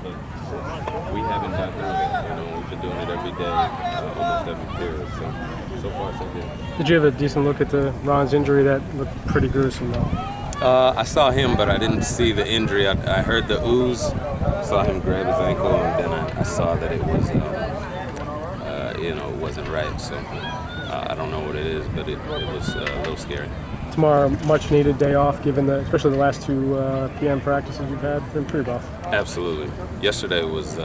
but we haven't gotten through it. We've been doing it every day, almost every period. So far, so good. Did you have a decent look at Ron's injury? That looked pretty gruesome, though. I saw him, but I didn't see the injury. I heard the ooze, saw him grab his ankle, and then I saw that it was, it wasn't right. So I don't know what it is, but it was a little scary. Tomorrow, much needed day off, given especially the last two PM practices you've had. Been pretty rough. Absolutely. Yesterday was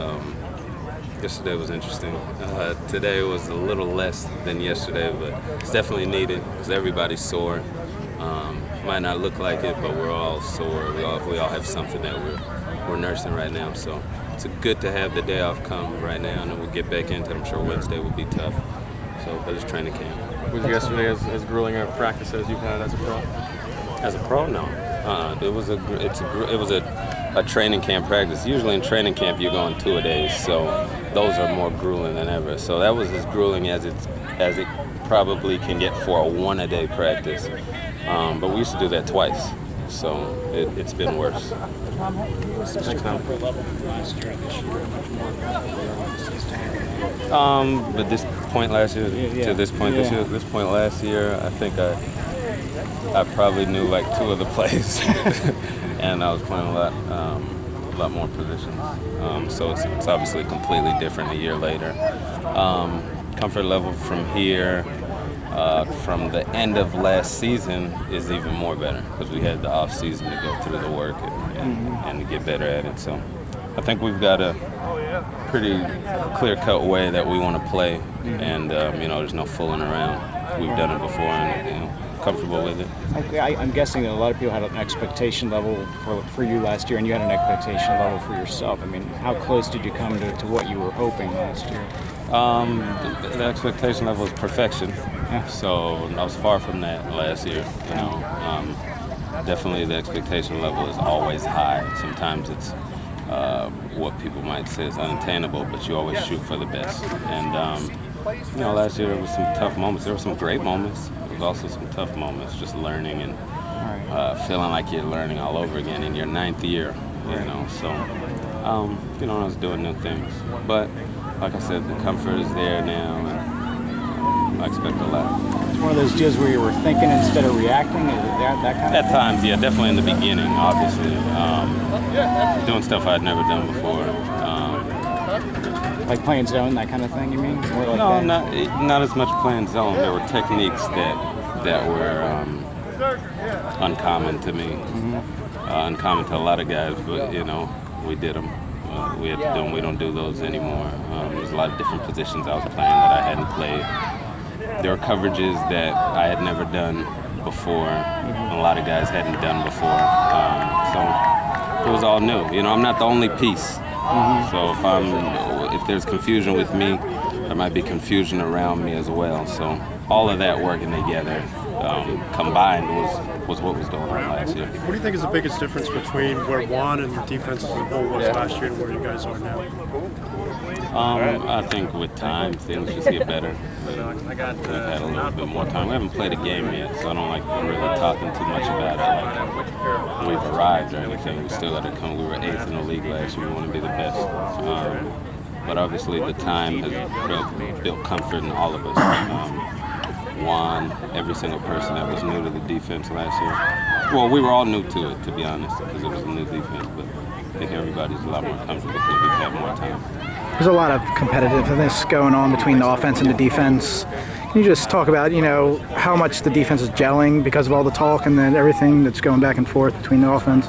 interesting. Today was a little less than yesterday, but it's definitely needed because everybody's sore. Might not look like it, but we're all sore. We all have something that we're nursing right now. So it's good to have the day off come right now, and then we'll get back into it. I'm sure Wednesday will be tough. But it's training camp. Was yesterday as grueling a practice as you've had as a pro? As a pro, no. It was a training camp practice. Usually in training camp you're going 2-a-days, so those are more grueling than ever. So that was as grueling as it probably can get for a 1-a-day practice. But we used to do that twice, so it's been worse. But this point last year to this point this year, this point last year, I think I probably knew like 2 of the plays, and I was playing a lot more positions. So it's obviously completely different a year later. Comfort level from here, from the end of last season, is even more better because we had the off season to go through the work and to get better at it. So I think we've got a pretty clear-cut way that we want to play, and there's no fooling around. We've done it before, and comfortable with it. I'm guessing that a lot of people had an expectation level for you last year, and you had an expectation level for yourself. I mean, how close did you come to what you were hoping last year? The expectation level is perfection, so I was far from that last year. Definitely the expectation level is always high. Sometimes it's what people might say is unattainable, but you always shoot for the best. And last year there was some tough moments. There were some great moments. There was also some tough moments, just learning and feeling like you're learning all over again in your 9th year. So I was doing new things. But like I said, the comfort is there now, and I expect a lot. It's one of those deals where you were thinking instead of reacting. Is it that kind of At times, yeah, definitely in the beginning, obviously. Doing stuff I'd never done before. Like playing zone, that kind of thing, you mean? More like No, that? not as much playing zone. There were techniques that were uncommon to me, uncommon to a lot of guys, but we did them. We had to do them. We don't do those anymore. There's a lot of different positions I was playing that I hadn't played. There were coverages that I had never done before. A lot of guys hadn't done before. So it was all new. I'm not the only piece. So if there's confusion with me, there might be confusion around me as well. So all of that working together combined was what was going on last year. What do you think is the biggest difference between where Juan and the defense as a whole was last year and where you guys are now? I think with time, things just get better. We've had a little bit more time. We haven't played a game yet, so I don't like really talking too much about it. Like we've arrived or anything. We still got to come. We were 8th in the league last year. We want to be the best. But obviously, the time has built comfort in all of us. Juan, every single person that was new to the defense last year. Well, we were all new to it, to be honest, because it was a new defense. But I think everybody's a lot more comfortable because we've had more time. There's a lot of competitiveness going on between the offense and the defense. Can you just talk about, how much the defense is gelling because of all the talk and then everything that's going back and forth between the offense?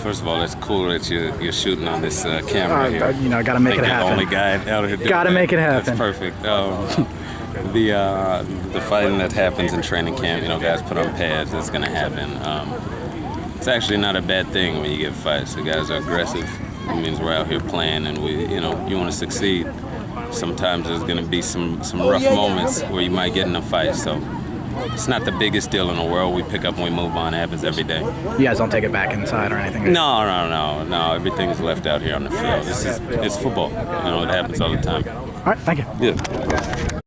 First of all, it's cool that you're shooting on this camera here. Got to make it happen. You're the only guy out here doing Got to make it happen. That's perfect. The fighting that happens in training camp, guys put on pads. That's going to happen. It's actually not a bad thing when you get fights. The guys are aggressive. It means we're out here playing, and you want to succeed. Sometimes there's going to be some rough moments where you might get in a fight. So it's not the biggest deal in the world. We pick up and we move on. It happens every day. You guys don't take it back inside or anything? No. Everything is left out here on the field. It's football. It happens all the time. All right, thank you. Yeah.